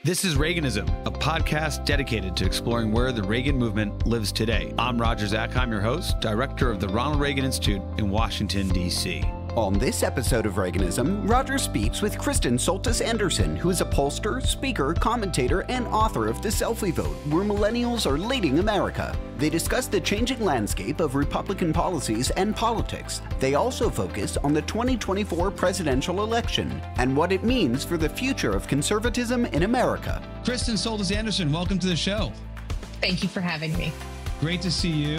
This is Reaganism, a podcast dedicated to exploring where the Reagan movement lives today. I'm Roger Zakheim, your host, director of the Ronald Reagan Institute in Washington, D.C. On this episode of Reaganism, Roger speaks with Kristen Soltis Anderson, who is a pollster, speaker, commentator, and author of the Selfie Vote, where Millennials Are Leading America. They discuss the changing landscape of Republican policies and politics. They also focus on the 2024 presidential election and what it means for the future of conservatism in America. Kristen Soltis Anderson, welcome to the show. Thank you for having me. Great to see you.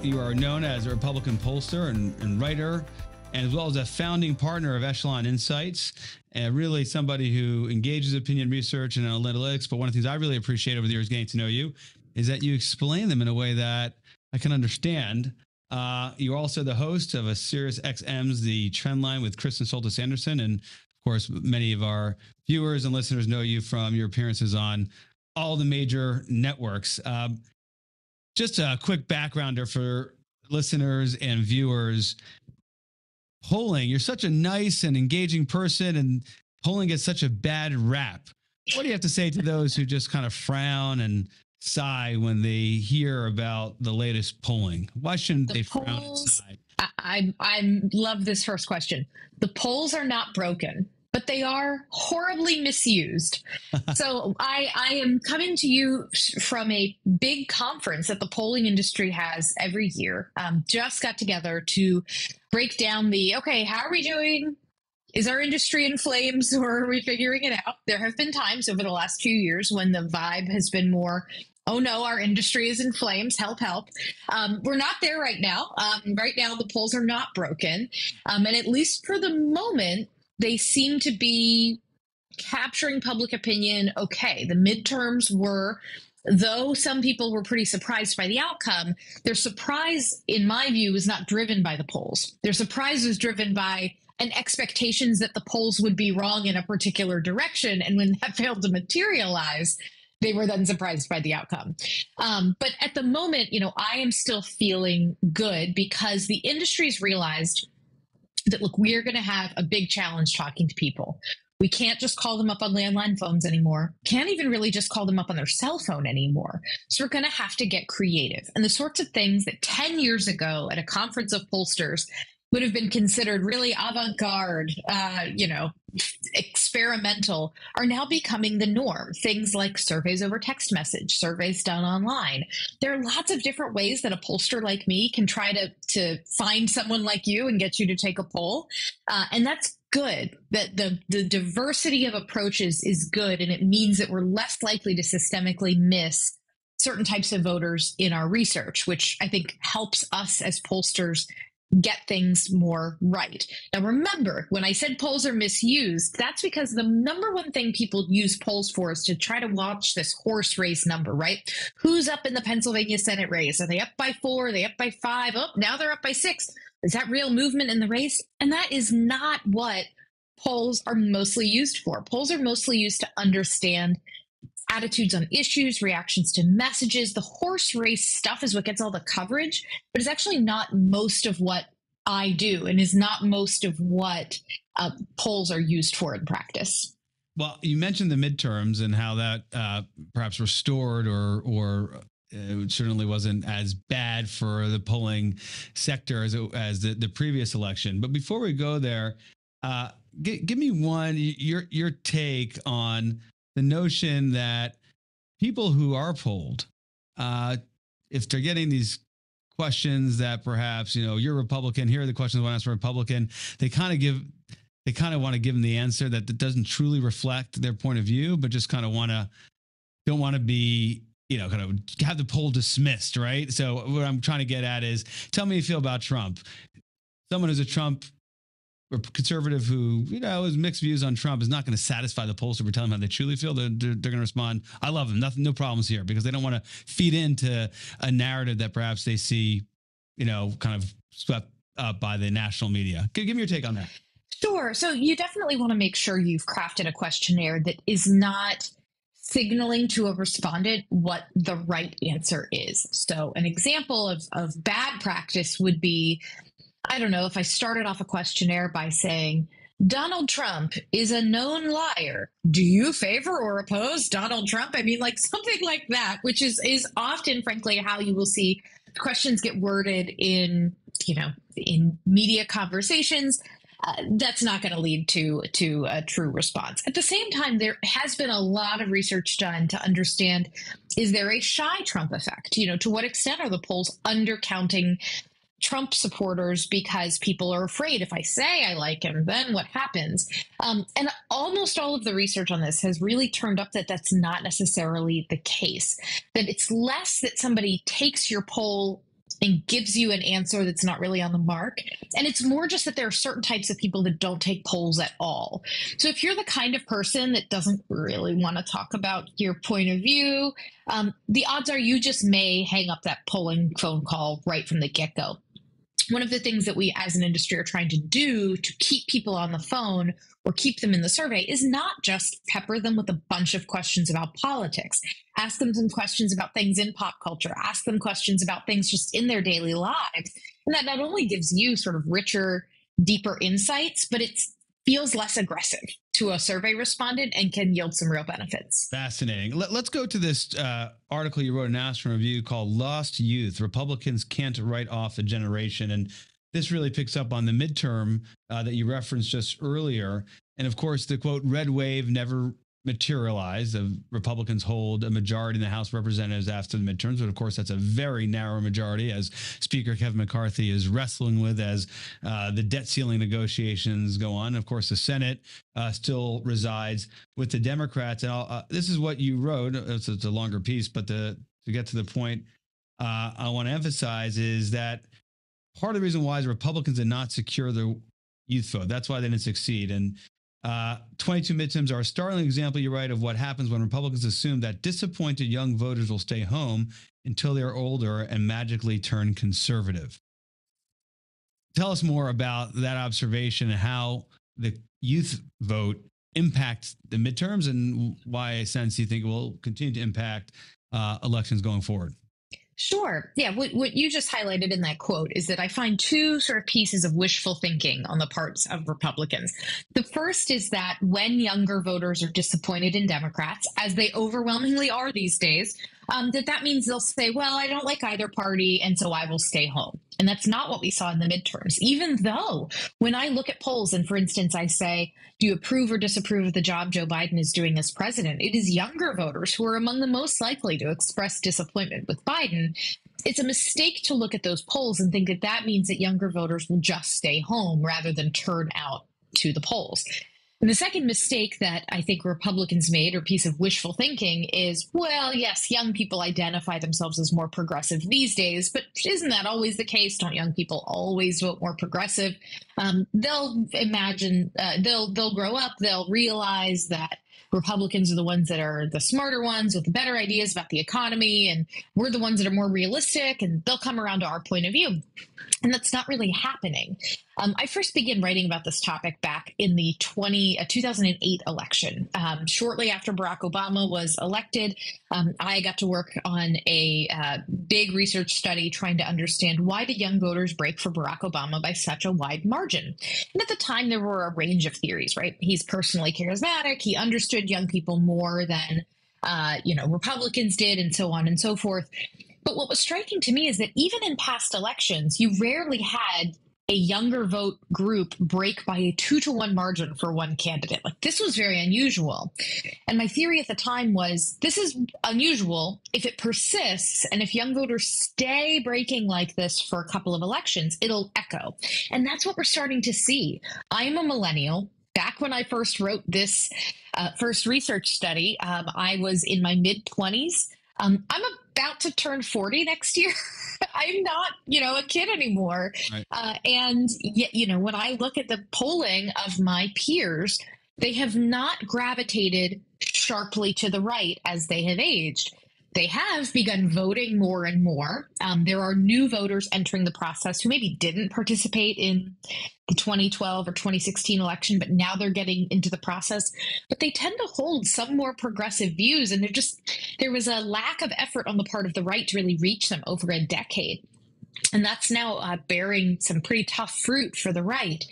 You are known as a Republican pollster and writer, and as well as a founding partner of Echelon Insights, and really somebody who engages opinion research and analytics. But one of the things I really appreciate over the years getting to know you is that you explain them in a way that I can understand. You're also the host of a Sirius XM's The Trendline with Kristen Soltis Anderson. And of course, many of our viewers and listeners know you from your appearances on all the major networks. Just a quick backgrounder for listeners and viewers. Polling, you're such a nice and engaging person, and polling gets such a bad rap. What do you have to say to those who just kind of frown and sigh when they hear about the latest polling? Why shouldn't they frown and sigh? I love this first question. The polls are not broken, but they are horribly misused. So I am coming to you from a big conference that the polling industry has every year. Just got together to break down how are we doing? Is our industry in flames, or are we figuring it out? There have been times over the last few years when the vibe has been more, oh no, our industry is in flames, help, help. We're not there right now. Right now, the polls are not broken. And at least for the moment, they seem to be capturing public opinion okay. The midterms were, though some people were pretty surprised by the outcome, their surprise, in my view, was not driven by the polls. Their surprise was driven by an expectations that the polls would be wrong in a particular direction. And when that failed to materialize, they were then surprised by the outcome. But at the moment, I am still feeling good because the industry's realized that, look, we are going to have a big challenge talking to people. We can't just call them up on landline phones anymore. Can't even really just call them up on their cell phone anymore. So we're going to have to get creative. And the sorts of things that 10 years ago at a conference of pollsters would have been considered really avant-garde, experimental, are now becoming the norm. Things like surveys over text message, surveys done online. There are lots of different ways that a pollster like me can try to find someone like you and get you to take a poll. And that's good. That the diversity of approaches is good, and it means that we're less likely to systemically miss certain types of voters in our research, which I think helps us as pollsters get things more right. Now, remember, when I said polls are misused, that's because the number one thing people use polls for is to try to watch this horse race number, right? Who's up in the Pennsylvania Senate race? Are they up by 4? Are they up by 5? Oh, now they're up by 6. Is that real movement in the race? And that is not what polls are mostly used for. Polls are mostly used to understand attitudes on issues, reactions to messages. The horse race stuff is what gets all the coverage, but it's actually not most of what I do, and is not most of what polls are used for in practice. Well, you mentioned the midterms and how that perhaps restored or it certainly wasn't as bad for the polling sector as the previous election. But before we go there, give me your take on the notion that people who are polled, if they're getting these questions that perhaps, you're a Republican, here are the questions I want to ask a Republican, they kind of want to give them the answer that doesn't truly reflect their point of view, but just kind of don't want to be, kind of have the poll dismissed, right? So what I'm trying to get at is, tell me how you feel about Trump. Someone who's a Trump or conservative who, has mixed views on Trump is not going to satisfy the pollster for telling them how they truly feel. They're going to respond, I love him, no problems here, because they don't want to feed into a narrative that perhaps they see, kind of swept up by the national media. Give me your take on that. Sure. So you definitely want to make sure you've crafted a questionnaire that is not signaling to a respondent what the right answer is. So an example of bad practice would be, I don't know, if I started off a questionnaire by saying, Donald Trump is a known liar. Do you favor or oppose Donald Trump? I mean, like something like that, which is often, frankly, how you will see questions get worded in, in media conversations. That's not going to lead to a true response. At the same time, there has been a lot of research done to understand, is there a shy Trump effect? To what extent are the polls undercounting Trump supporters because people are afraid if I say I like him, then what happens? And almost all of the research on this has really turned up that that's not necessarily the case, that it's less that somebody takes your poll and gives you an answer that's not really on the mark. And it's more just that there are certain types of people that don't take polls at all. So if you're the kind of person that doesn't really want to talk about your point of view, the odds are you just may hang up that polling phone call right from the get-go. One of the things that we as an industry are trying to do to keep people on the phone or keep them in the survey is not just pepper them with a bunch of questions about politics. Ask them some questions about things in pop culture. Ask them questions about things just in their daily lives. And that not only gives you sort of richer, deeper insights, but it feels less aggressive to a survey respondent and can yield some real benefits. Fascinating. Let's go to this article you wrote in National Review called Lost Youth. Republicans Can't Write Off a Generation. And this really picks up on the midterm that you referenced just earlier. And of course, the quote, red wave never materialized. The Republicans hold a majority in the House of Representatives after the midterms. But of course, that's a very narrow majority, as Speaker Kevin McCarthy is wrestling with as the debt ceiling negotiations go on. Of course, the Senate still resides with the Democrats. And this is what you wrote. It's a longer piece, but to get to the point I want to emphasize is that part of the reason why is Republicans did not secure the youth vote. That's why they didn't succeed. And 22 midterms are a startling example, you write, of what happens when Republicans assume that disappointed young voters will stay home until they're older and magically turn conservative. Tell us more about that observation and how the youth vote impacts the midterms and why, in a sense, you think it will continue to impact elections going forward. Sure. Yeah. What you just highlighted in that quote is that I find two sort of pieces of wishful thinking on the parts of Republicans. The first is that when younger voters are disappointed in Democrats, as they overwhelmingly are these days, that means they'll say, well, I don't like either party, and so I will stay home. And that's not what we saw in the midterms, even though when I look at polls and, for instance, I say, do you approve or disapprove of the job Joe Biden is doing as president? It is younger voters who are among the most likely to express disappointment with Biden. It's a mistake to look at those polls and think that that means that younger voters will just stay home rather than turn out to the polls. And the second mistake that I think Republicans made, or piece of wishful thinking, is, well, yes, young people identify themselves as more progressive these days, but isn't that always the case? Don't young people always vote more progressive? They'll imagine, they'll grow up, they'll realize that Republicans are the ones that are the smarter ones with the better ideas about the economy, and we're the ones that are more realistic, and they'll come around to our point of view. And that's not really happening. I first began writing about this topic back in the 2008 election. Shortly after Barack Obama was elected, I got to work on a big research study trying to understand why did young voters break for Barack Obama by such a wide margin. And at the time, there were a range of theories, right? He's personally charismatic. He understood young people more than Republicans did, and so on and so forth. But what was striking to me is that even in past elections, you rarely had a younger vote group break by a 2-to-1 margin for one candidate. Like, this was very unusual. And my theory at the time was, this is unusual. If it persists and if young voters stay breaking like this for a couple of elections, it'll echo. And that's what we're starting to see. I am a millennial. Back when I first wrote this first research study, I was in my mid-20s. I'm about to turn 40 next year. I'm not, a kid anymore. Right. And yet, when I look at the polling of my peers, they have not gravitated sharply to the right as they have aged. They have begun voting more and more. There are new voters entering the process who maybe didn't participate in the 2012 or 2016 election, but now they're getting into the process. But they tend to hold some more progressive views, and there was a lack of effort on the part of the right to really reach them over a decade. And that's now bearing some pretty tough fruit for the right,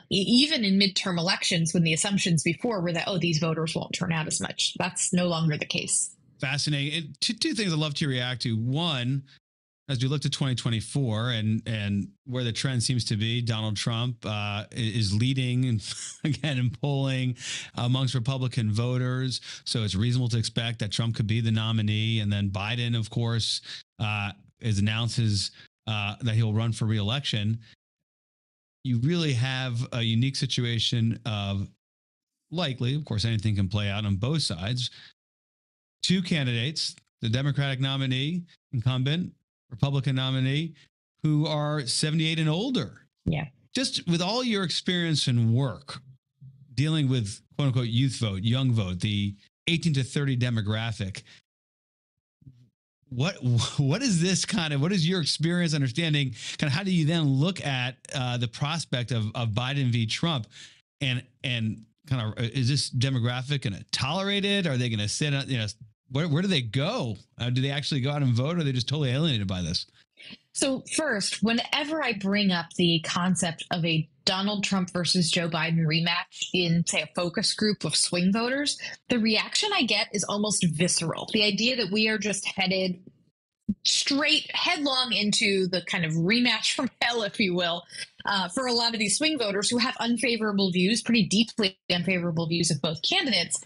even in midterm elections when the assumptions before were that, oh, these voters won't turn out as much. That's no longer the case. Fascinating. Two things I'd love to react to. One, as we look to 2024 and where the trend seems to be, Donald Trump is leading again in polling amongst Republican voters. So it's reasonable to expect that Trump could be the nominee. And then Biden, of course, announces that he'll run for re-election. You really have a unique situation of likely, of course, anything can play out on both sides. Two candidates, the Democratic nominee, incumbent, Republican nominee, who are 78 and older. Yeah. Just with all your experience and work dealing with quote unquote youth vote, young vote, the 18 to 30 demographic, what is this kind of, what is your experience understanding? Kind of how do you then look at the prospect of Biden v. Trump and kind of, is this demographic going to tolerate it? Are they going to sit, where do they go? Do they actually go out and vote, or are they just totally alienated by this? So first, whenever I bring up the concept of a Donald Trump versus Joe Biden rematch in, say, a focus group of swing voters, the reaction I get is almost visceral. The idea that we are just headed straight headlong into the kind of rematch from hell, if you will, for a lot of these swing voters who have unfavorable views, pretty deeply unfavorable views of both candidates.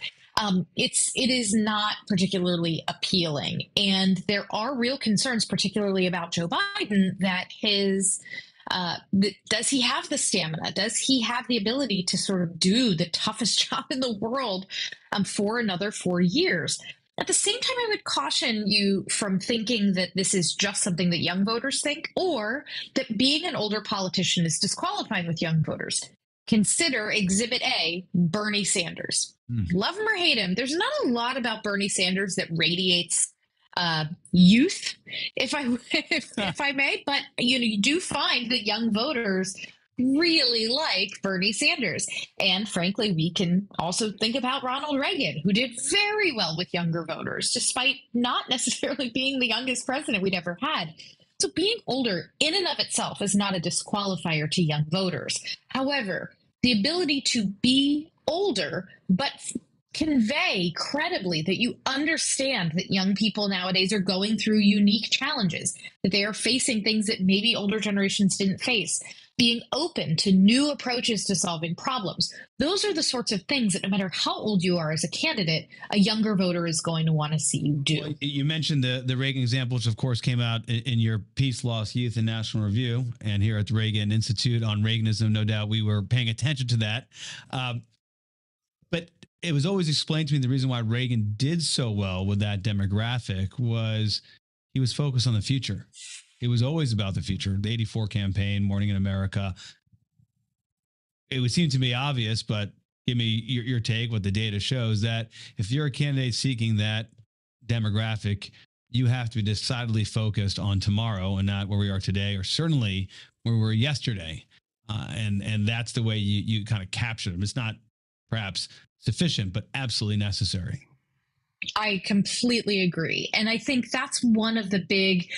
It is not particularly appealing. And there are real concerns, particularly about Joe Biden, that does he have the stamina? Does he have the ability to sort of do the toughest job in the world for another 4 years? At the same time, I would caution you from thinking that this is just something that young voters think, or that being an older politician is disqualifying with young voters. Consider Exhibit A, Bernie Sanders. Love him or hate him, there's not a lot about Bernie Sanders that radiates youth, if I may. But you do find that young voters really like Bernie Sanders. And frankly, we can also think about Ronald Reagan, who did very well with younger voters, despite not necessarily being the youngest president we'd ever had. So being older in and of itself is not a disqualifier to young voters. However, the ability to be older, but convey credibly that you understand that young people nowadays are going through unique challenges, that they are facing things that maybe older generations didn't face, being open to new approaches to solving problems. Those are the sorts of things that no matter how old you are as a candidate, a younger voter is going to want to see you do. Well, you mentioned the Reagan example, which of course came out in your piece, Lost Youth and National Review. And here at the Reagan Institute on Reaganism, no doubt we were paying attention to that. But it was always explained to me the reason why Reagan did so well with that demographic was he was focused on the future. It was always about the future. The 84 campaign, Morning in America. It would seem to me obvious, but give me your take, what the data shows, that if you're a candidate seeking that demographic, you have to be decidedly focused on tomorrow and not where we are today, or certainly where we were yesterday. And that's the way you kind of capture them. It's not perhaps sufficient, but absolutely necessary. I completely agree. And I think that's one of the big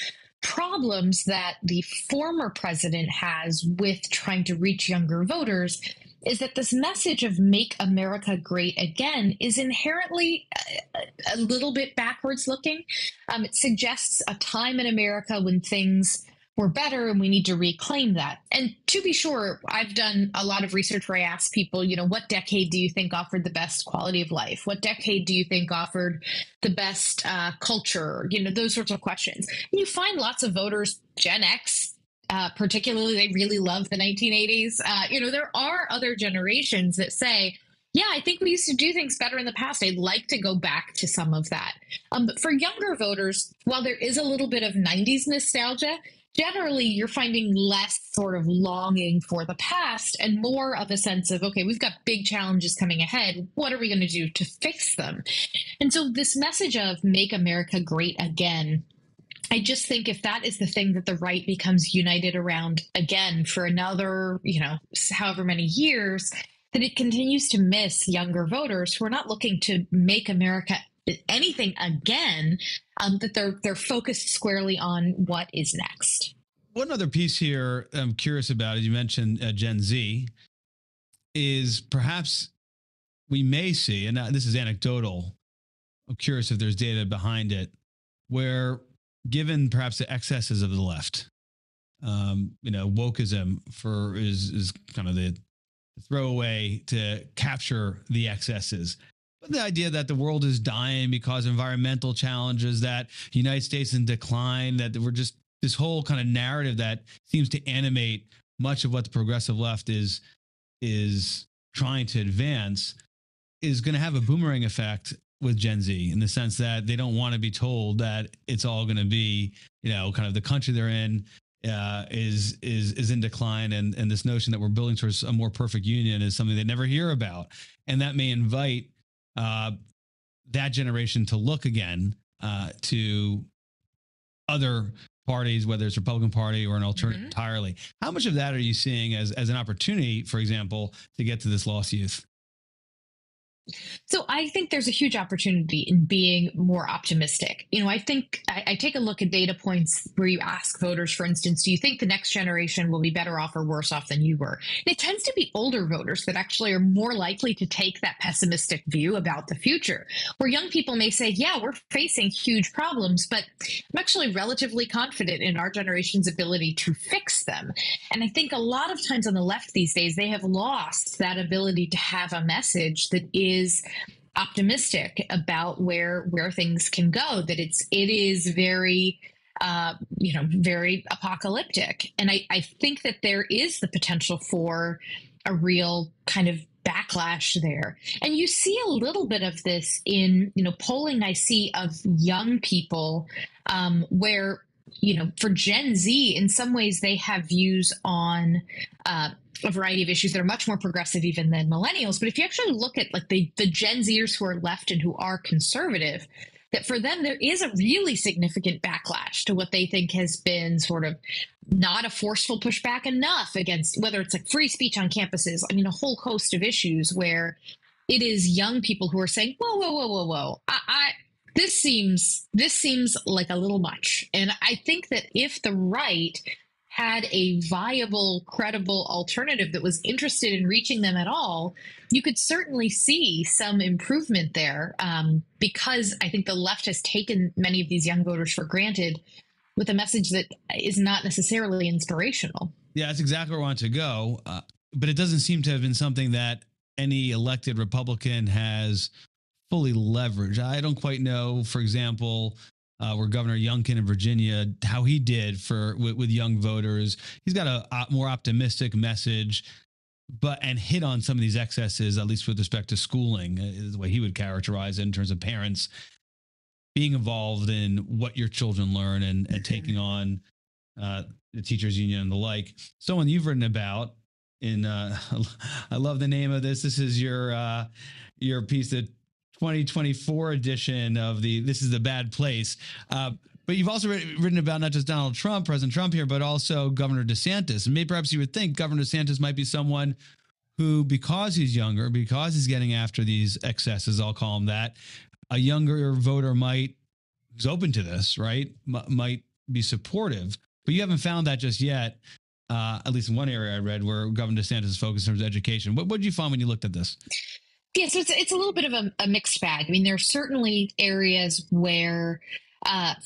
problems that the former president has with trying to reach younger voters, is that this message of make America great again is inherently a little bit backwards looking. It suggests a time in America when things were better and we need to reclaim that. And to be sure, I've done a lot of research where I ask people, what decade do you think offered the best quality of life? What decade do you think offered the best culture? Those sorts of questions. And you find lots of voters, Gen X, particularly, they really love the 1980s. There are other generations that say, yeah, I think we used to do things better in the past. I'd like to go back to some of that. But for younger voters, while there is a little bit of 90s nostalgia, generally, you're finding less sort of longing for the past and more of a sense of, okay, we've got big challenges coming ahead. What are we going to do to fix them? And so this message of make America great again, I just think if that is the thing that the right becomes united around again for another, however many years, that it continues to miss younger voters who are not looking to make America anything again, that they're focused squarely on what is next. One other piece here I'm curious about, as you mentioned, Gen Z, is perhaps we may see, and this is anecdotal, I'm curious if there's data behind it, where given perhaps the excesses of the left, wokeism is kind of the throwaway to capture the excesses. But the idea that the world is dying because of environmental challenges, that the United States in decline, that we're just this whole kind of narrative that seems to animate much of what the progressive left is trying to advance, is going to have a boomerang effect with Gen Z, in the sense that they don't want to be told that it's all going to be, kind of the country they're in is in decline, and this notion that we're building towards a more perfect union is something they never hear about, and that may invite that generation to look again to other parties, whether it's Republican Party or an alternative entirely. How much of that are you seeing as an opportunity, for example, to get to this lost youth? So I think there's a huge opportunity in being more optimistic. I think I take a look at data points where you ask voters, for instance, do you think the next generation will be better off or worse off than you were? And it tends to be older voters that actually are more likely to take that pessimistic view about the future, where young people may say, yeah, we're facing huge problems, but I'm actually relatively confident in our generation's ability to fix them. And I think a lot of times on the left these days, they have lost that ability to have a message that is optimistic about where things can go, that it is very very apocalyptic. And I think that there is the potential for a real kind of backlash there. And you see a little bit of this in polling I see of young people, where for Gen Z, in some ways they have views on a variety of issues that are much more progressive even than millennials. But if you actually look at like the Gen Zers who are left and who are conservative, that for them there is a really significant backlash to what they think has been sort of not a forceful pushback enough against, whether it's like free speech on campuses, a whole host of issues where it is young people who are saying, whoa, this seems like a little much. And I think that if the right had a viable, credible alternative that was interested in reaching them at all, you could certainly see some improvement there, because I think the left has taken many of these young voters for granted with a message that is not necessarily inspirational. Yeah, that's exactly where I want to go. But it doesn't seem to have been something that any elected Republican has fully leveraged. I don't quite know, for example, where Governor Youngkin in Virginia, how he did with young voters. He's got a more optimistic message, and hit on some of these excesses, at least with respect to schooling, is the way he would characterize it, in terms of parents being involved in what your children learn and taking on the teachers union and the like. Someone you've written about I love the name of this. This is your piece, the 2024 edition of This is the Bad Place. But you've also written about not just Donald Trump, President Trump here, but also Governor Desantis. And maybe perhaps you would think Governor Desantis might be someone who, because he's younger, because he's getting after these excesses, I'll call him that, a younger voter who's open to this, right, might be supportive. But you haven't found that just yet, at least in one area I read, where Governor DeSantis is focused in terms of education. What did you find when you looked at this? Yeah, so it's a little bit of a mixed bag. I mean, there are certainly areas where,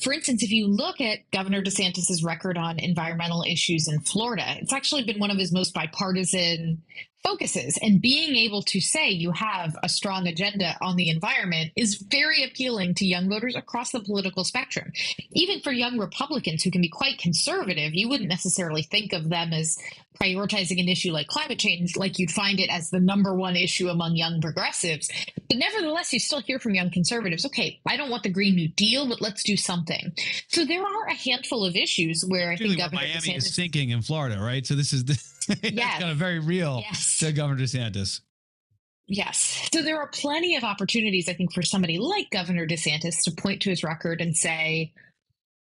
for instance, if you look at Governor DeSantis's record on environmental issues in Florida, it's actually been one of his most bipartisan focuses. And being able to say you have a strong agenda on the environment is very appealing to young voters across the political spectrum. Even for young Republicans who can be quite conservative, you wouldn't necessarily think of them as prioritizing an issue like climate change, like you'd find it as the number one issue among young progressives. But nevertheless, you still hear from young conservatives, okay, I don't want the Green New Deal, but let's do something. So there are a handful of issues where I think Governor Miami DeSantis is sinking in Florida, right? So this is yes. kind of very real to Governor DeSantis. Yes. So there are plenty of opportunities, I think, for somebody like Governor DeSantis to point to his record and say,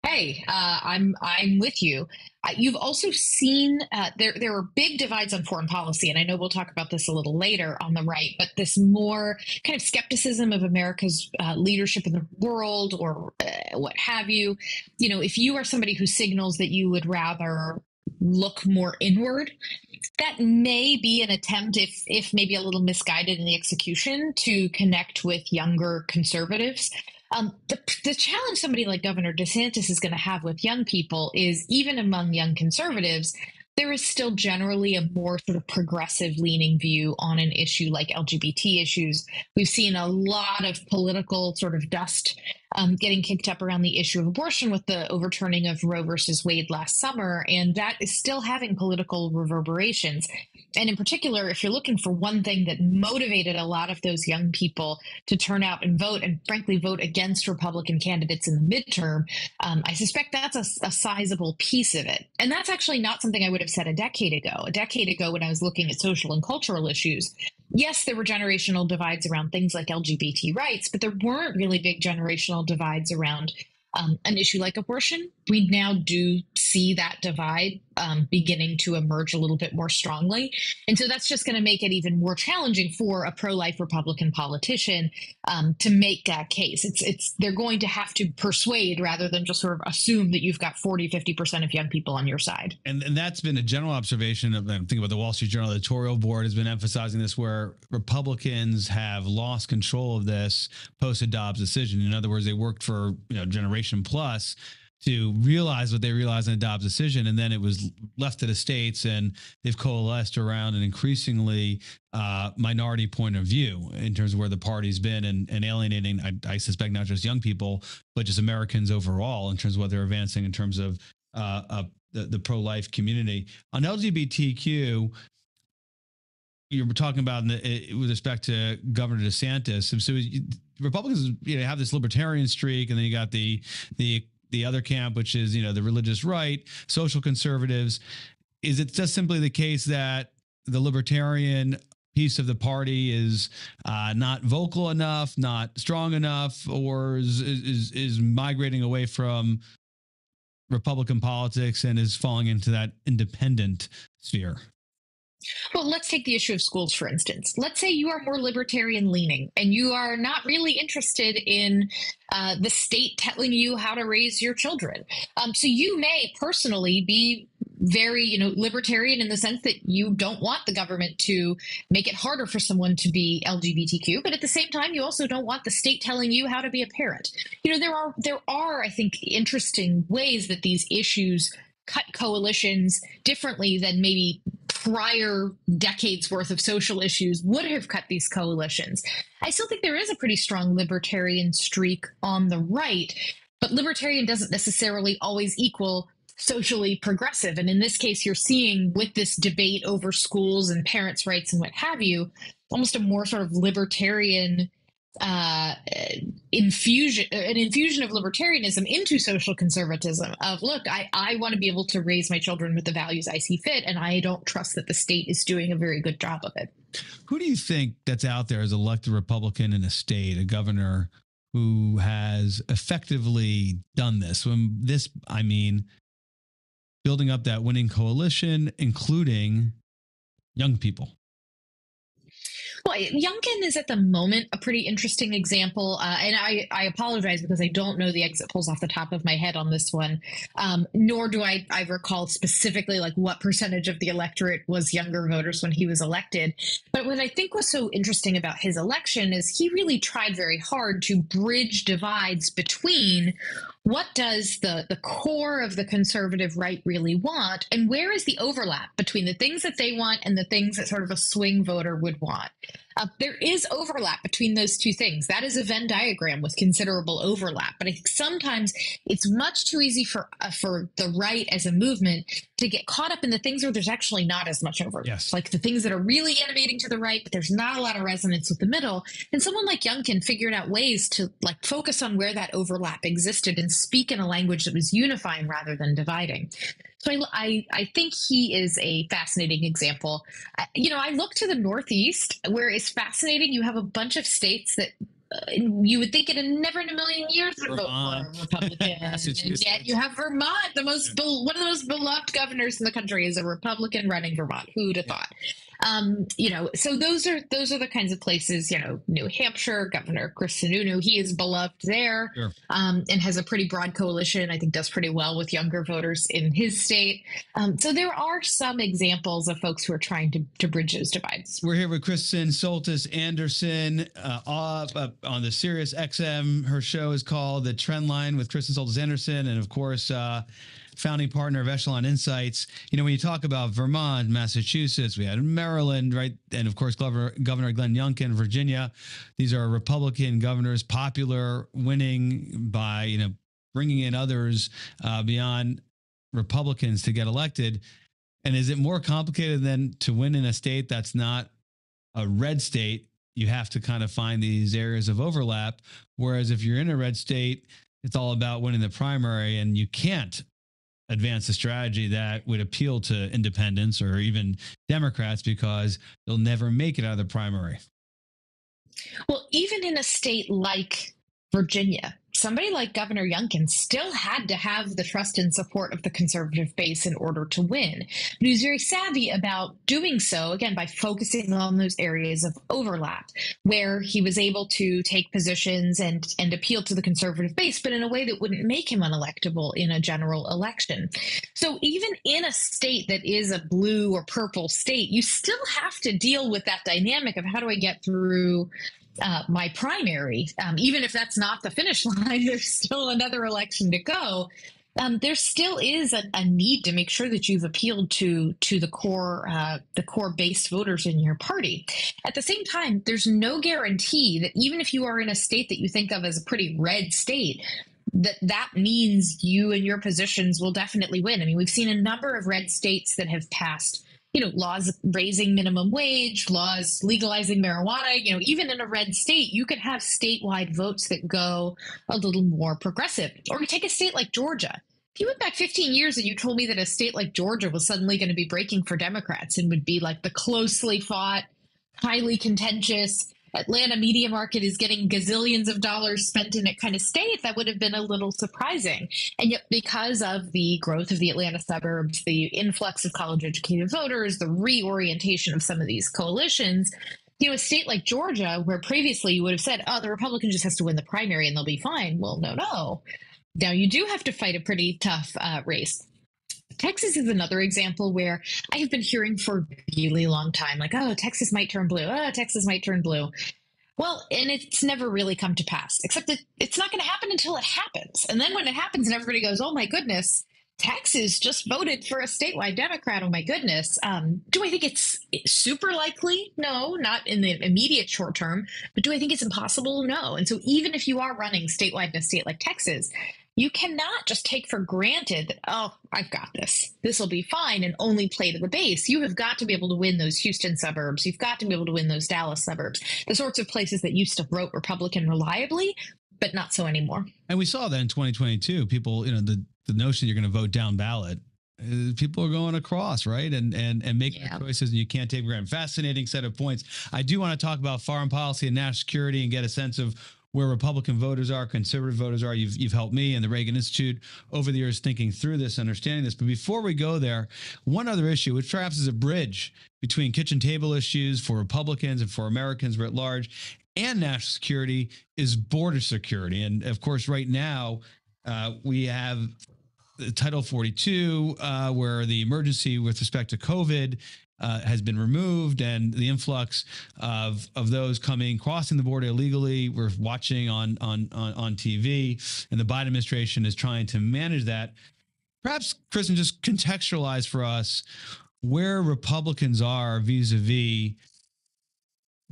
Hey, I'm with you. You've also seen there are big divides on foreign policy, and I know we'll talk about this a little later on the right. But this more kind of skepticism of America's leadership in the world, or what have you. You know, if you are somebody who signals that you would rather look more inward, that may be an attempt, if maybe a little misguided in the execution, to connect with younger conservatives. The challenge somebody like Governor Desantis is going to have with young people is, even among young conservatives, there is still generally a more sort of progressive leaning view on an issue like LGBT issues. We've seen a lot of political sort of dust getting kicked up around the issue of abortion with the overturning of Roe versus Wade last summer, and that is still having political reverberations. And in particular, if you're looking for one thing that motivated a lot of those young people to turn out and vote, and frankly vote against Republican candidates in the midterm, I suspect that's a sizable piece of it. And that's actually not something I would have said a decade ago. A decade ago, when I was looking at social and cultural issues, yes, there were generational divides around things like LGBT rights, but there weren't really big generational divides around an issue like abortion. We now do see that divide beginning to emerge a little bit more strongly. And so that's just going to make it even more challenging for a pro-life Republican politician to make that case. They're going to have to persuade rather than just sort of assume that you've got 40-50% of young people on your side. And that's been a general observation of, I'm thinking about the Wall Street Journal editorial board has been emphasizing this, where Republicans have lost control of this post a Dobbs decision. In other words, they worked for Generation Plus to realize what they realized in the Dobbs decision, and then it was left to the states, and they've coalesced around an increasingly minority point of view in terms of where the party's been, and alienating, I suspect, not just young people, but just Americans overall in terms of what they're advancing in terms of the pro-life community. On LGBTQ, you were talking about with respect to Governor DeSantis. So Republicans, have this libertarian streak, and then you got the other camp, which is, the religious right, social conservatives. Is it just simply the case that the libertarian piece of the party is not vocal enough, not strong enough, or is migrating away from Republican politics and is falling into that independent sphere? Well, let's take the issue of schools, for instance. Let's say you are more libertarian leaning and you are not really interested in the state telling you how to raise your children. So you may personally be very, libertarian in the sense that you don't want the government to make it harder for someone to be LGBTQ, but at the same time, you also don't want the state telling you how to be a parent. There are, I think, interesting ways that these issues cut coalitions differently than maybe prior decades worth of social issues would have cut these coalitions. I still think there is a pretty strong libertarian streak on the right, but libertarian doesn't necessarily always equal socially progressive. And in this case, you're seeing with this debate over schools and parents' rights and what have you, almost a more sort of libertarian infusion of libertarianism into social conservatism of, look, I want to be able to raise my children with the values I see fit, and I don't trust that the state is doing a very good job of it. Who do you think that's out there as elected Republican in a state, a governor who has effectively done this? When this, I mean, building up that winning coalition, including young people. Well, Youngkin is at the moment a pretty interesting example, and I apologize because I don't know the exit polls off the top of my head on this one, nor do I recall specifically like what percentage of the electorate was younger voters when he was elected. But what I think was so interesting about his election is he really tried very hard to bridge divides between what does the core of the conservative right really want, and where is the overlap between the things that they want and the things that sort of a swing voter would want. There is overlap between those two things. That is a Venn diagram with considerable overlap. But I think sometimes it's much too easy for the right as a movement to get caught up in the things where there's actually not as much overlap. Yes. Like the things that are really animating to the right, but there's not a lot of resonance with the middle. And someone like Youngkin figured out ways to like focus on where that overlap existed and speak in a language that was unifying rather than dividing. So I think he is a fascinating example. I look to the Northeast, where it's fascinating. You have a bunch of states that you would think never in a million years would vote for a Republican. And yet you have Vermont, one of the most beloved governors in the country is a Republican running Vermont. Who'd have thought? So those are the kinds of places, New Hampshire, Governor Kristen Soltis, he is beloved there, sure. And has a pretty broad coalition, I think does pretty well with younger voters in his state. So there are some examples of folks who are trying to bridge those divides. We're here with Kristen Soltis Anderson on the Sirius XM. Her show is called The Trend Line with Kristen Soltis Anderson. And of course, founding partner of Echelon Insights. When you talk about Vermont, Massachusetts, we had Maryland, right? And of course, Governor Glenn Youngkin, Virginia. These are Republican governors, popular, winning by, bringing in others beyond Republicans to get elected. And is it more complicated than to win in a state that's not a red state? You have to kind of find these areas of overlap. Whereas if you're in a red state, it's all about winning the primary, and you can't advance a strategy that would appeal to independents or even Democrats because they'll never make it out of the primary. Well, even in a state like Virginia, somebody like Governor Youngkin still had to have the trust and support of the conservative base in order to win. But he was very savvy about doing so, again, by focusing on those areas of overlap where he was able to take positions and appeal to the conservative base, but in a way that wouldn't make him unelectable in a general election. So even in a state that is a blue or purple state, you still have to deal with that dynamic of how do I get through my primary, even if that's not the finish line, there's still another election to go. There still is a need to make sure that you've appealed to the core base voters in your party. At the same time, there's no guarantee that even if you are in a state that you think of as a pretty red state, that means you and your positions will definitely win. I mean, we've seen a number of red states that have passed laws raising minimum wage, laws legalizing marijuana. Even in a red state, you could have statewide votes that go a little more progressive. Or you take a state like Georgia. If you went back 15 years and you told me that a state like Georgia was suddenly going to be breaking for Democrats and would be like the closely fought, highly contentious, Atlanta media market is getting gazillions of dollars spent in it kind of state, that would have been a little surprising. And yet, because of the growth of the Atlanta suburbs, the influx of college-educated voters, the reorientation of some of these coalitions, a state like Georgia, where previously you would have said, oh, the Republican just has to win the primary and they'll be fine. Well, no. Now you do have to fight a pretty tough race. Texas is another example where I have been hearing for a really long time, like, oh, Texas might turn blue. Oh, Texas might turn blue. Well, and it's never really come to pass, except that it's not going to happen until it happens. And then when it happens and everybody goes, oh, my goodness, Texas just voted for a statewide Democrat. Oh, my goodness. Do I think it's super likely? No, not in the immediate short term. But do I think it's impossible? No. And so even if you are running statewide in a state like Texas, you cannot just take for granted that, oh, I've got this. This will be fine, and only play to the base. You have got to be able to win those Houston suburbs. You've got to be able to win those Dallas suburbs, the sorts of places that used to vote Republican reliably, but not so anymore. And we saw that in 2022. People, the notion you're going to vote down ballot, people are going across, right? And making choices, and you can't take for granted. Fascinating set of points. I do want to talk about foreign policy and national security and get a sense of where Republican voters are, conservative voters are. You've helped me and the Reagan Institute over the years thinking through this, understanding this. But before we go there, one other issue, which perhaps is a bridge between kitchen table issues for Republicans and for Americans at large and national security, is border security. And of course, right now, we have Title 42, where the emergency with respect to COVID has been removed, and the influx of those crossing the border illegally. We're watching on TV, and the Biden administration is trying to manage that. Perhaps, Kristen, just contextualize for us where Republicans are vis-a-vis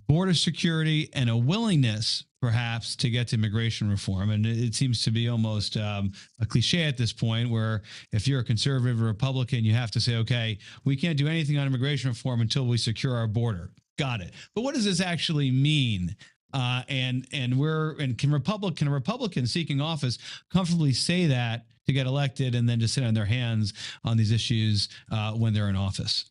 border security and a willingness perhaps to get to immigration reform. And it seems to be almost a cliche at this point, where if you're a conservative or Republican, you have to say, okay, we can't do anything on immigration reform until we secure our border. Got it. But what does this actually mean? And can a Republican seeking office comfortably say that to get elected and then just sit on their hands on these issues when they're in office?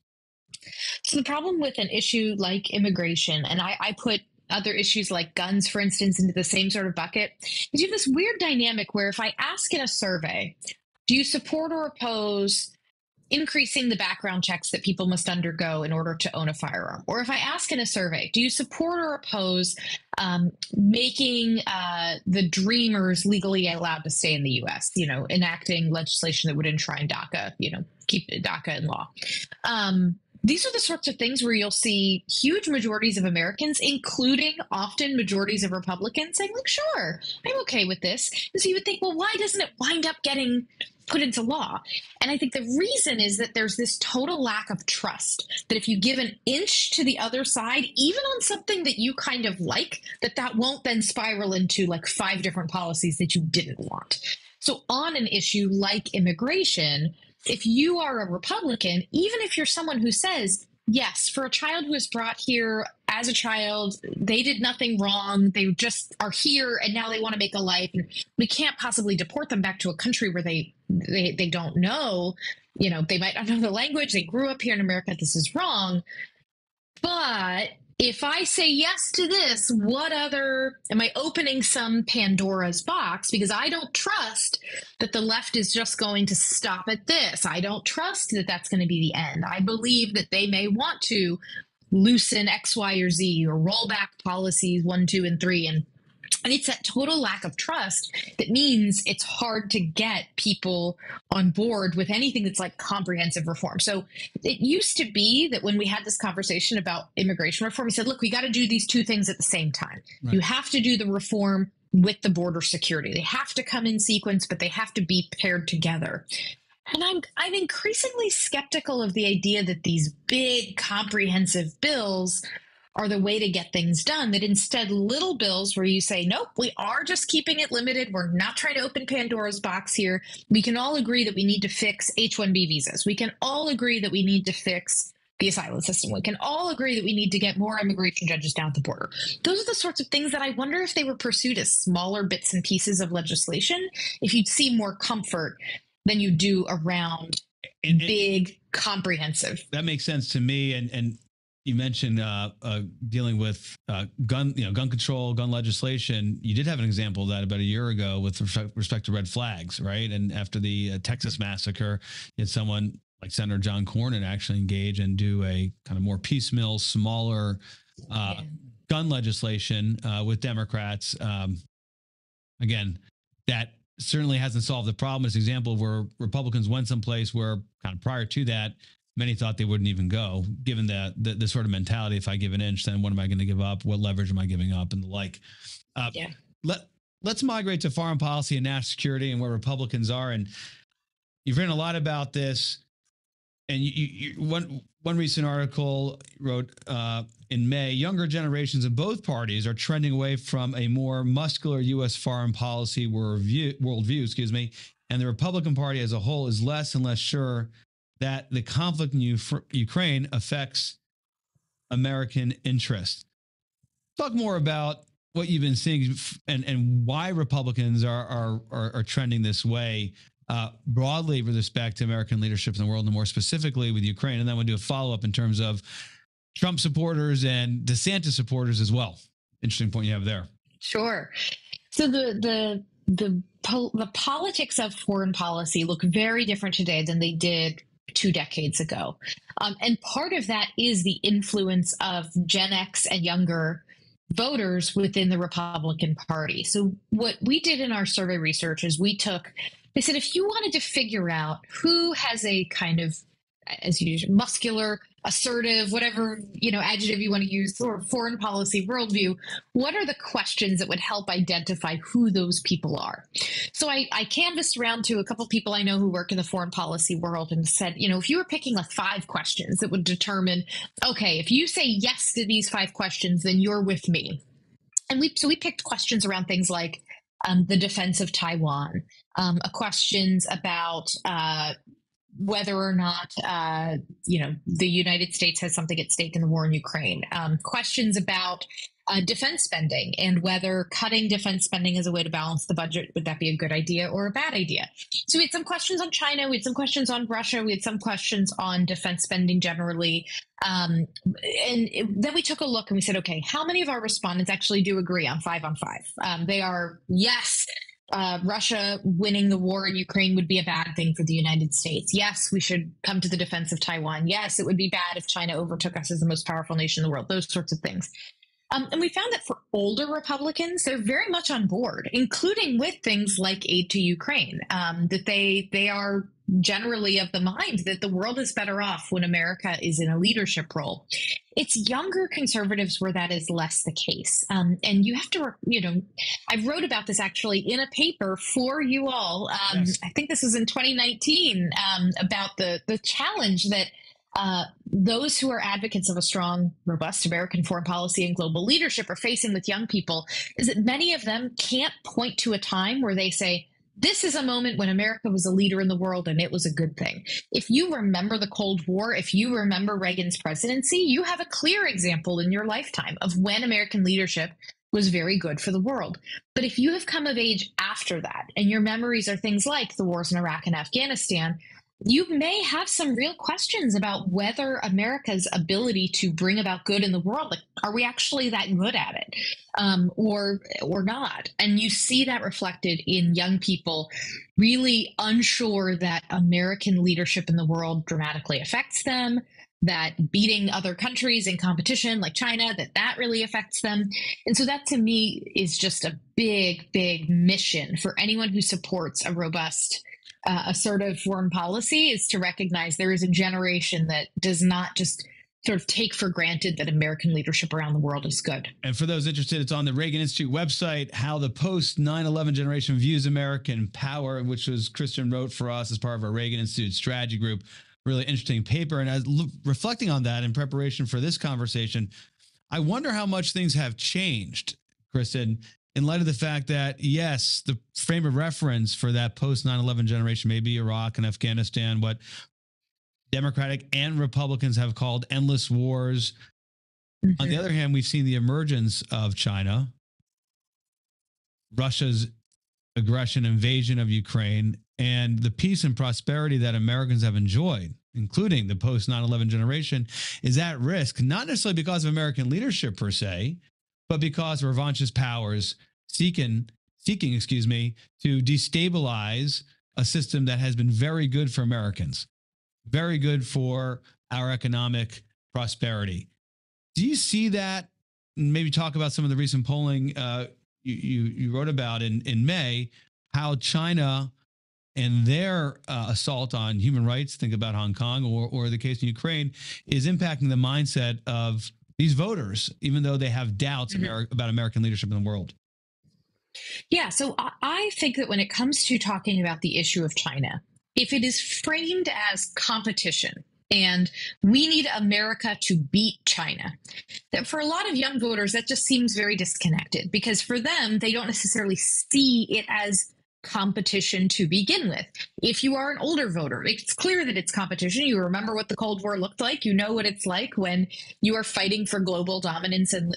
So the problem with an issue like immigration, and I put other issues like guns, for instance, into the same sort of bucket, is you have this weird dynamic where if I ask in a survey, do you support or oppose increasing the background checks that people must undergo in order to own a firearm? Or if I ask in a survey, do you support or oppose making the Dreamers legally allowed to stay in the U.S., enacting legislation that would enshrine DACA, keep DACA in law? These are the sorts of things where you'll see huge majorities of Americans, including often majorities of Republicans, saying, like, sure, I'm okay with this. And so you would think, well, why doesn't it wind up getting put into law? And I think the reason is that there's this total lack of trust that if you give an inch to the other side, even on something that you kind of like, that won't then spiral into like 5 different policies that you didn't want. So on an issue like immigration, if you are a Republican, even if you're someone who says, yes, for a child who was brought here as a child, they did nothing wrong, they just are here and now they want to make a life, and we can't possibly deport them back to a country where they don't know, they might not know the language, they grew up here in America, this is wrong. But if I say yes to this, what other, am I opening some Pandora's box? Because I don't trust that the left is just going to stop at this. I don't trust that that's going to be the end. I believe that they may want to loosen X, Y, or Z, or roll back policies 1, 2, and 3. And it's that total lack of trust that means it's hard to get people on board with anything that's like comprehensive reform. So it used to be that when we had this conversation about immigration reform, we said, look, we got to do these 2 things at the same time. Right. You have to do the reform with the border security. They have to come in sequence, but they have to be paired together. And I'm increasingly skeptical of the idea that these big comprehensive bills are the way to get things done, that instead little bills where you say, nope, we are just keeping it limited. We're not trying to open Pandora's box here. We can all agree that we need to fix H-1B visas. We can all agree that we need to fix the asylum system. We can all agree that we need to get more immigration judges down at the border. Those are the sorts of things that I wonder if they were pursued as smaller bits and pieces of legislation, if you'd see more comfort than you do around big, comprehensive. That makes sense to me. And you mentioned dealing with gun control, gun legislation. You did have an example of that about a year ago with respect to red flags, right? And after the Texas massacre, you had someone like Senator John Cornyn actually engage and do a kind of more piecemeal, smaller gun legislation with Democrats. Again, that certainly hasn't solved the problem. It's an example of where Republicans went someplace where kind of prior to that, many thought they wouldn't even go, given the sort of mentality, if I give an inch, then what am I going to give up? What leverage am I giving up? And the like. Let's migrate to foreign policy and national security and where Republicans are. And you've written a lot about this. And one recent article wrote in May, younger generations of both parties are trending away from a more muscular U.S. foreign policy worldview, and the Republican Party as a whole is less and less sure that the conflict in Ukraine affects American interests. Talk more about what you've been seeing and why Republicans are trending this way broadly with respect to American leadership in the world, and more specifically with Ukraine. And then we'll do a follow-up in terms of Trump supporters and DeSantis supporters as well. Interesting point you have there. Sure. So the politics of foreign policy look very different today than they did 2 decades ago. And part of that is the influence of Gen X and younger voters within the Republican Party. So what we did in our survey research is they said, if you wanted to figure out who has a kind of, as you use, muscular, assertive, whatever, adjective you want to use for foreign policy worldview, what are the questions that would help identify who those people are? So I canvassed around to a couple of people I know who work in the foreign policy world and said, if you were picking like 5 questions that would determine, okay, if you say yes to these 5 questions, then you're with me. And we picked questions around things like the defense of Taiwan, questions about whether or not, the United States has something at stake in the war in Ukraine, questions about defense spending and whether cutting defense spending as a way to balance the budget, would that be a good idea or a bad idea? So we had some questions on China, we had some questions on Russia, we had some questions on defense spending generally. And then we took a look and we said, okay, how many of our respondents actually do agree on 5 on 5? They are, yes, Russia winning the war in Ukraine would be a bad thing for the United States. Yes, we should come to the defense of Taiwan. Yes, it would be bad if China overtook us as the most powerful nation in the world, those sorts of things. And we found that for older Republicans, they're very much on board, including with things like aid to Ukraine, that they are generally of the mind that the world is better off when America is in a leadership role. It's younger conservatives where that is less the case. And you have to, I wrote about this actually in a paper for you all. Yes. I think this was in 2019 about the challenge that those who are advocates of a strong, robust American foreign policy and global leadership are facing with young people is that many of them can't point to a time where they say, this is a moment when America was a leader in the world and it was a good thing. If you remember the Cold War, if you remember Reagan's presidency, you have a clear example in your lifetime of when American leadership was very good for the world. But if you have come of age after that and your memories are things like the wars in Iraq and Afghanistan, you may have some real questions about whether America's ability to bring about good in the world, like, are we actually that good at it, or not? And you see that reflected in young people really unsure that American leadership in the world dramatically affects them, that beating other countries in competition like China, that really affects them. And so that to me is just a big, big mission for anyone who supports a robust assertive foreign policy, is to recognize there is a generation that does not just sort of take for granted that American leadership around the world is good. And for those interested, it's on the Reagan Institute website, How the Post 9/11 Generation Views American Power, which was Kristen wrote for us as part of our Reagan Institute strategy group. Really interesting paper. And as reflecting on that in preparation for this conversation, I wonder how much things have changed, Kristen, in light of the fact that, yes, the frame of reference for that post 9/11 generation may be Iraq and Afghanistan, what Democratic and Republicans have called endless wars. Mm-hmm. On the other hand, we've seen the emergence of China, Russia's aggression, invasion of Ukraine, and the peace and prosperity that Americans have enjoyed, including the post 9/11 generation, is at risk, not necessarily because of American leadership per se, but because revanchist powers seeking, to destabilize a system that has been very good for Americans, very good for our economic prosperity. Do you see that? Maybe talk about some of the recent polling you wrote about in May, how China and their assault on human rights, think about Hong Kong or the case in Ukraine, is impacting the mindset of these voters, even though they have doubts about American leadership in the world. Yeah, so I think that when it comes to talking about the issue of China, if it is framed as competition and we need America to beat China, that for a lot of young voters, that just seems very disconnected, because for them, they don't necessarily see it as competition to begin with. If you are an older voter, it's clear that it's competition. You remember what the Cold War looked like. You know what it's like when you are fighting for global dominance, and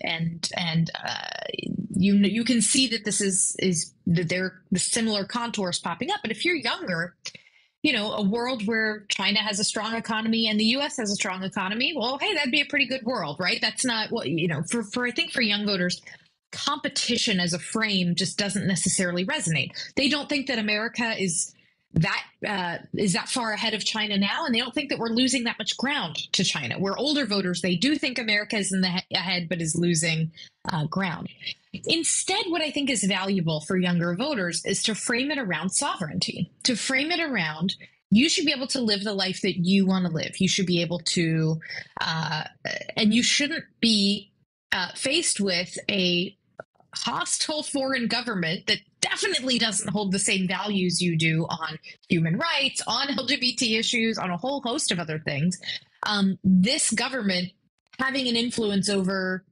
you can see that this is that there are the similar contours popping up. But if you're younger, a world where China has a strong economy and the U.S. has a strong economy, well, hey, that'd be a pretty good world, right? That's not what, for I think for young voters, competition as a frame just doesn't necessarily resonate. They don't think that America is that far ahead of China now, and they don't think that we're losing that much ground to China. Where older voters, they do think America is ahead, but is losing ground. Instead, what I think is valuable for younger voters is to frame it around sovereignty, to frame it around you should be able to live the life that you want to live. You should be able to, and you shouldn't be faced with a hostile foreign government that definitely doesn't hold the same values you do on human rights, on LGBT issues, on a whole host of other things. This government having an influence over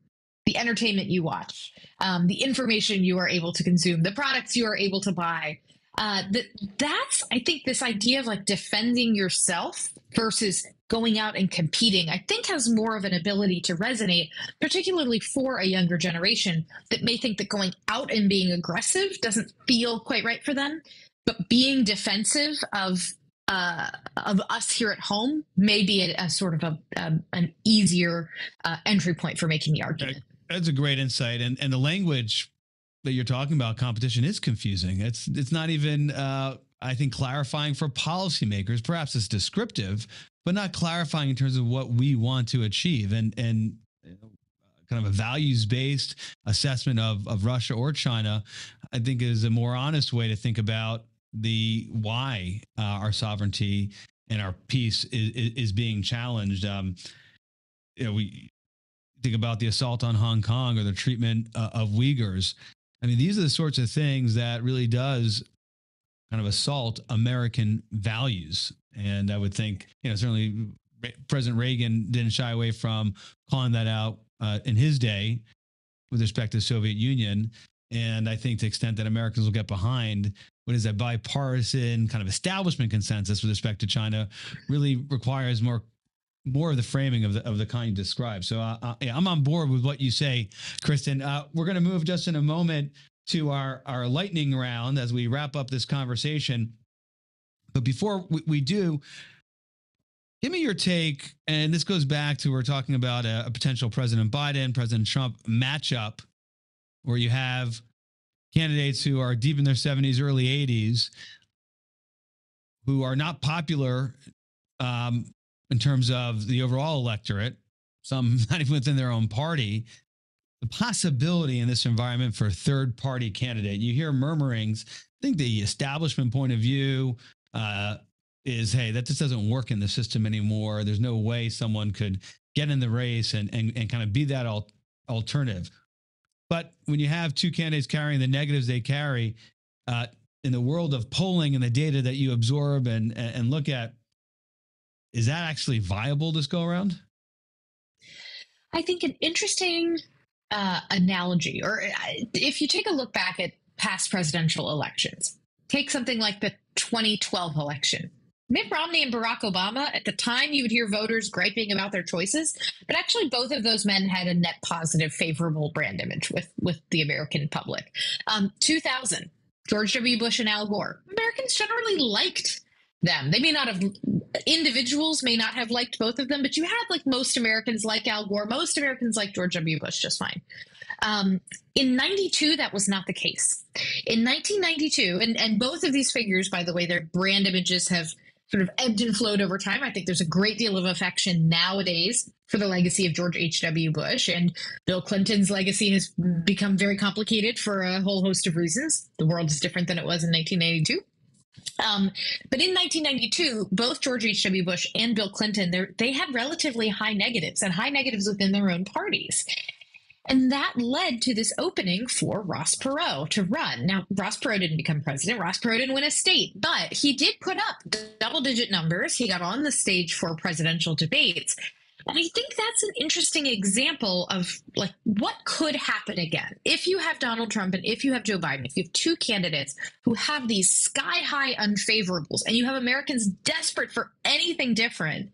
the entertainment you watch, the information you are able to consume, the products you are able to buy, That's, I think, this idea of like defending yourself versus going out and competing, I think has more of an ability to resonate, particularly for a younger generation that may think that going out and being aggressive doesn't feel quite right for them. But being defensive of us here at home may be a sort of an easier entry point for making the argument. That's a great insight. And the language that you're talking about, competition, is confusing. It's not even, I think, clarifying for policymakers. Perhaps it's descriptive, but not clarifying in terms of what we want to achieve. And kind of a values-based assessment of Russia or China, I think, is a more honest way to think about the why our sovereignty and our peace is being challenged. We think about the assault on Hong Kong or the treatment of Uyghurs. I mean, these are the sorts of things that really does kind of assault American values. And I would think, certainly President Reagan didn't shy away from calling that out in his day with respect to the Soviet Union. And I think to the extent that Americans will get behind what is a bipartisan kind of establishment consensus with respect to China really requires more of the framing of the kind you described. So I'm on board with what you say, Kristen. We're going to move just in a moment to our lightning round as we wrap up this conversation. But before we do, give me your take. And this goes back to, we're talking about a potential President Biden, President Trump matchup, where you have candidates who are deep in their 70s, early 80s, who are not popular in terms of the overall electorate, some not even within their own party. The possibility in this environment for a third-party candidate, you hear murmurings. I think the establishment point of view is, hey, that just doesn't work in the system anymore. There's no way someone could get in the race and kind of be that alternative. But when you have two candidates carrying the negatives they carry, in the world of polling and the data that you absorb and look at, is that actually viable this go around? I think an interesting analogy, or if you take a look back at past presidential elections, take something like the 2012 election. Mitt Romney and Barack Obama, at the time you would hear voters griping about their choices, but actually both of those men had a net positive, favorable brand image with the American public. 2000, George W. Bush and Al Gore. Americans generally liked them. They may not have, individuals may not have liked both of them, but you had like most Americans like Al Gore. Most Americans like George W. Bush just fine. In 92, that was not the case. In 1992, and both of these figures, by the way, their brand images have sort of ebbed and flowed over time. I think there's a great deal of affection nowadays for the legacy of George H.W. Bush, and Bill Clinton's legacy has become very complicated for a whole host of reasons. The world is different than it was in 1992. But in 1992, both George H.W. Bush and Bill Clinton, they had relatively high negatives and high negatives within their own parties. And that led to this opening for Ross Perot to run. Now, Ross Perot didn't become president. Ross Perot didn't win a state, but he did put up double-digit numbers. He got on the stage for presidential debates. And I think that's an interesting example of like what could happen again. If you have Donald Trump and if you have Joe Biden, if you have two candidates who have these sky-high unfavorables and you have Americans desperate for anything different,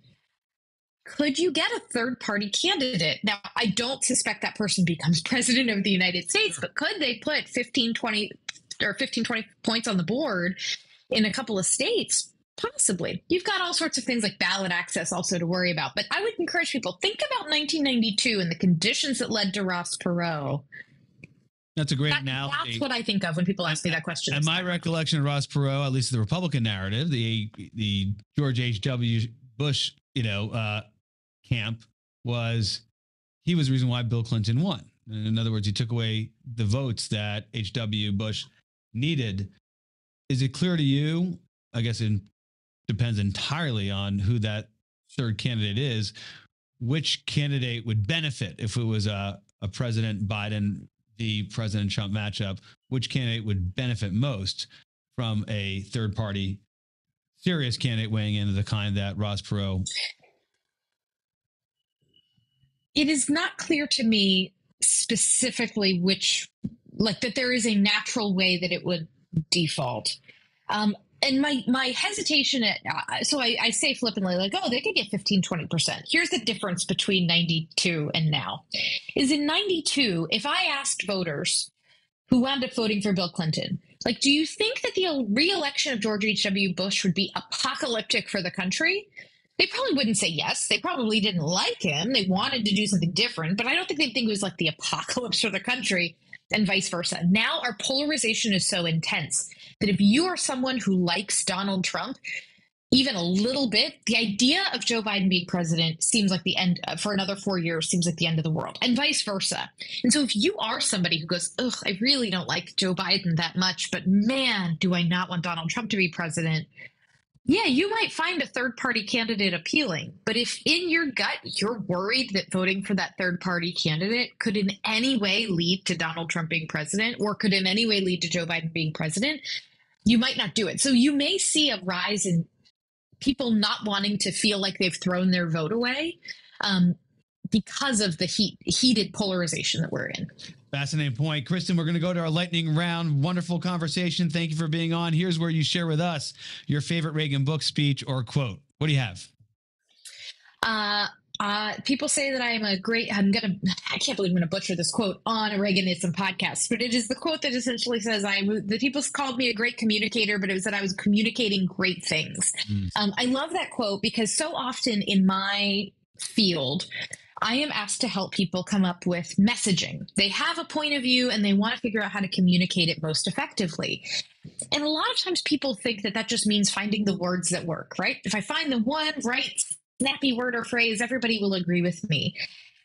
could you get a third-party candidate? Now, I don't suspect that person becomes president of the United States, but could they put 15, 20 points on the board in a couple of states? Possibly. You've got all sorts of things like ballot access also to worry about. But I would encourage people, think about 1992 and the conditions that led to Ross Perot. That's a great analogy. That's what I think of when people ask me that question. And my recollection of Ross Perot, at least the Republican narrative, the George H.W. Bush, camp, was he was the reason why Bill Clinton won. In other words, he took away the votes that H.W. Bush needed. Is it clear to you? I guess it depends entirely on who that third candidate is. Which candidate would benefit if it was a President Biden v. President Trump matchup? Which candidate would benefit most from a third party, serious candidate weighing in, the kind that Ross Perot? It is not clear to me specifically that there is a natural way that it would default. And my hesitation so I say flippantly, like, oh, they could get 15-20%. Here's the difference between 92 and now. Is in 92, if I asked voters who wound up voting for Bill Clinton, like, do you think that the re-election of George H.W. Bush would be apocalyptic for the country? They probably wouldn't say yes. They probably didn't like him. They wanted to do something different, but I don't think they'd think it was like the apocalypse for the country, and vice versa. Now our polarization is so intense that if you are someone who likes Donald Trump, even a little bit, the idea of Joe Biden being president seems like the end for another 4 years, seems like the end of the world, and vice versa. And so if you are somebody who goes, ugh, I really don't like Joe Biden that much, but man, do I not want Donald Trump to be president, yeah, you might find a third-party candidate appealing. But if in your gut you're worried that voting for that third-party candidate could in any way lead to Donald Trump being president, or could in any way lead to Joe Biden being president, you might not do it. So you may see a rise in people not wanting to feel like they've thrown their vote away because of the heated polarization that we're in. Fascinating point. Kristen, we're going to go to our lightning round. Wonderful conversation. Thank you for being on. Here's where you share with us your favorite Reagan book, speech, or quote. What do you have? People say that I can't believe I'm going to butcher this quote on a Reaganism podcast, but it is the quote that essentially says the people called me a great communicator, but it was that I was communicating great things. I love that quote because so often in my field, I am asked to help people come up with messaging. They have a point of view and they want to figure out how to communicate it most effectively. And a lot of times people think that just means finding the words that work, right? If I find the one right snappy word or phrase, everybody will agree with me.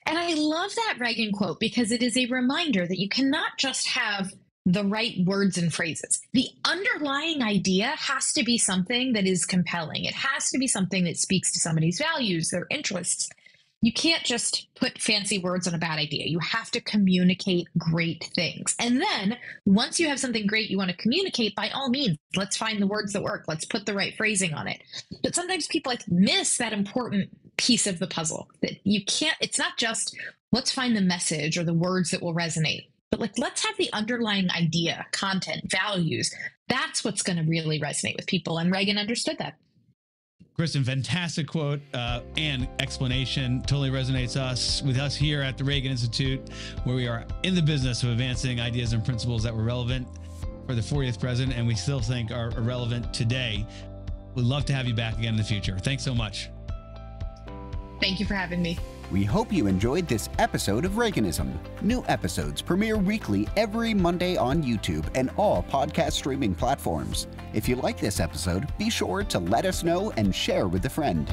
And I love that Reagan quote because it is a reminder that you cannot just have the right words and phrases. The underlying idea has to be something that is compelling. It has to be something that speaks to somebody's values, their interests. You can't just put fancy words on a bad idea. You have to communicate great things. And then once you have something great you want to communicate, by all means, let's find the words that work. Let's put the right phrasing on it. But sometimes people miss that important piece of the puzzle that it's not just let's find the message or the words that will resonate, but let's have the underlying idea, content, values. That's what's going to really resonate with people. And Reagan understood that. Kristen, fantastic quote and explanation. Totally resonates with us here at the Reagan Institute, where we are in the business of advancing ideas and principles that were relevant for the 40th president and we still think are relevant today. We'd love to have you back again in the future. Thanks so much. Thank you for having me. We hope you enjoyed this episode of Reaganism. New episodes premiere weekly every Monday on YouTube and all podcast streaming platforms. If you like this episode, be sure to let us know and share with a friend.